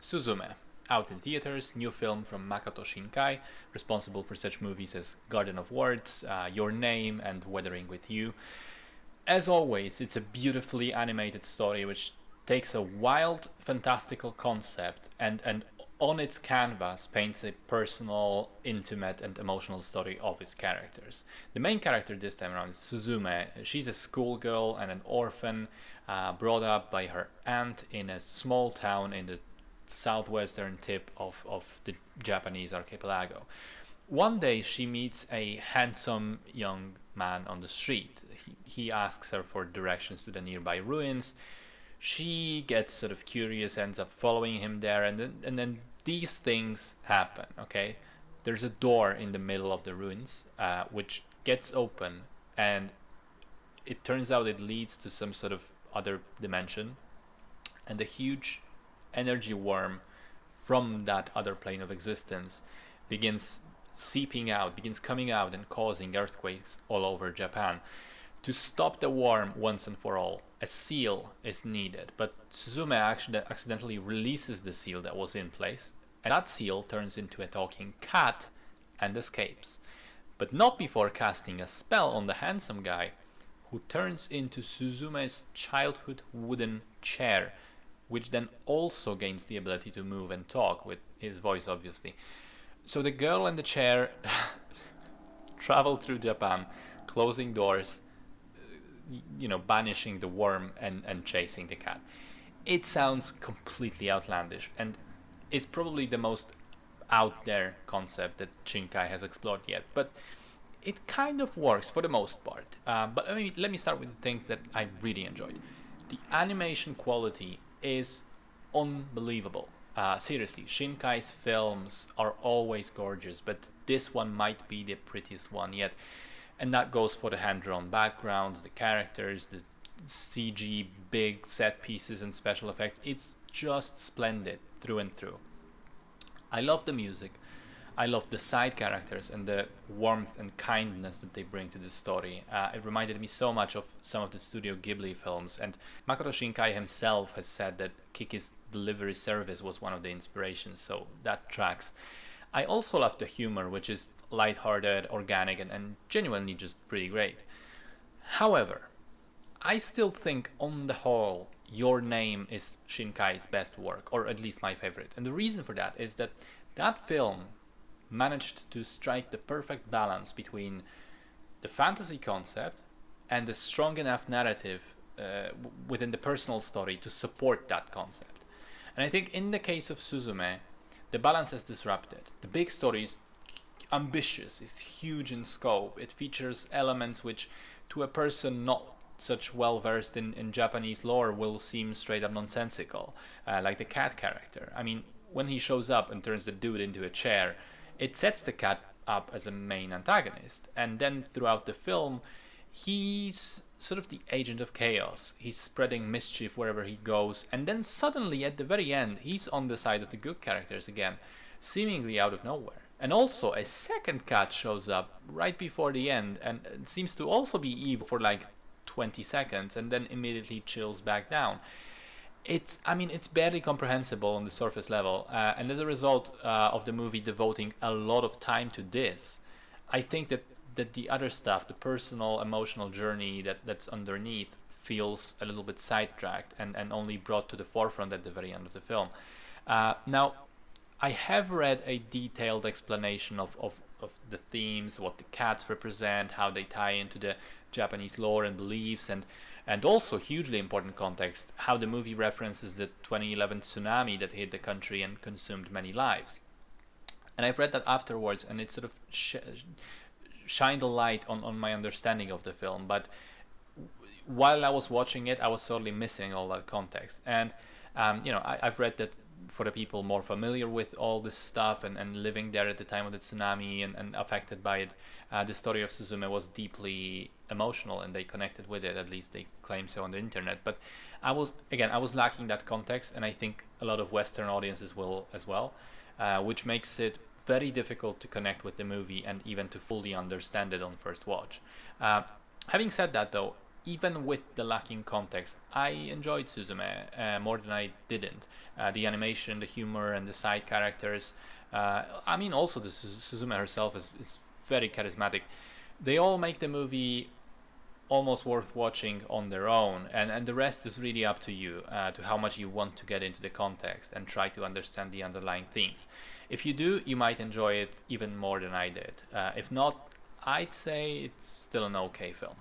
Suzume, out in theaters, new film from Makoto Shinkai, responsible for such movies as Garden of Words, Your Name, and Weathering with You. As always, it's a beautifully animated story which takes a wild, fantastical concept and on its canvas paints a personal, intimate, and emotional story of its characters. The main character this time around is Suzume. She's a schoolgirl and an orphan, brought up by her aunt in a small town in the southwestern tip of the Japanese archipelago. One day she meets a handsome young man on the street. He asks her for directions to the nearby ruins. She gets sort of curious, ends up following him there, and then these things happen. Okay, there's a door in the middle of the ruins, which gets open, and it turns out it leads to some sort of other dimension, and a huge energy worm from that other plane of existence begins begins coming out and causing earthquakes all over Japan. To stop the worm once and for all, a seal is needed, but Suzume actually accidentally releases the seal that was in place, and that seal turns into a talking cat and escapes. But not before casting a spell on the handsome guy, who turns into Suzume's childhood wooden chair, which then also gains the ability to move and talk with his voice, obviously. So the girl and the chair travel through Japan, closing doors, banishing the worm and chasing the cat. It sounds completely outlandish and is probably the most out there concept that Shinkai has explored yet, but it kind of works for the most part. But I mean, let me start with the things that I really enjoyed. The animation quality is unbelievable. Seriously, Shinkai's films are always gorgeous, but this one might be the prettiest one yet. And that goes for the hand-drawn backgrounds, the characters, the CG, big set pieces and special effects. It's just splendid through and through. I love the music. I love the side characters and the warmth and kindness that they bring to the story. It reminded me so much of some of the Studio Ghibli films, and Makoto Shinkai himself has said that Kiki's delivery service was one of the inspirations, so that tracks. I also love the humor, which is lighthearted, organic, and genuinely just pretty great. However, I still think on the whole, Your Name is Shinkai's best work, or at least my favorite. And the reason for that is that that film managed to strike the perfect balance between the fantasy concept and the strong enough narrative within the personal story to support that concept. And I think in the case of Suzume, the balance is disrupted. The big story is ambitious, it's huge in scope. It features elements which, to a person not such well versed in Japanese lore, will seem straight up nonsensical, like the cat character. I mean, when he shows up and turns the dude into a chair, it sets the cat up as a main antagonist. And then throughout the film, he's sort of the agent of chaos. He's spreading mischief wherever he goes. And then suddenly, at the very end, he's on the side of the good characters again, seemingly out of nowhere. And also, a second cat shows up right before the end and seems to also be evil for like 20 seconds and then immediately chills back down. It's barely comprehensible on the surface level, and as a result of the movie devoting a lot of time to this, I think that the other stuff, the personal, emotional journey that's underneath, feels a little bit sidetracked and only brought to the forefront at the very end of the film. Now, I have read a detailed explanation of the themes, what the cats represent, how they tie into the Japanese lore and beliefs, and also hugely important context, how the movie references the 2011 tsunami that hit the country and consumed many lives. And I've read that afterwards, and it sort of shined a light on my understanding of the film. But while I was watching it, I was totally missing all that context. And I've read that for the people more familiar with all this stuff and living there at the time of the tsunami and affected by it, the story of Suzume was deeply emotional and they connected with it. At least they claim so on the internet. But I was lacking that context, and I think a lot of Western audiences will as well, which makes it very difficult to connect with the movie and even to fully understand it on first watch. Having said that, though, even with the lacking context, I enjoyed Suzume more than I didn't. The animation, the humor, and the side characters. I mean, also the Suzume herself is very charismatic. They all make the movie almost worth watching on their own, and the rest is really up to you, to how much you want to get into the context and try to understand the underlying themes. If you do, you might enjoy it even more than I did. If not, I'd say it's still an okay film.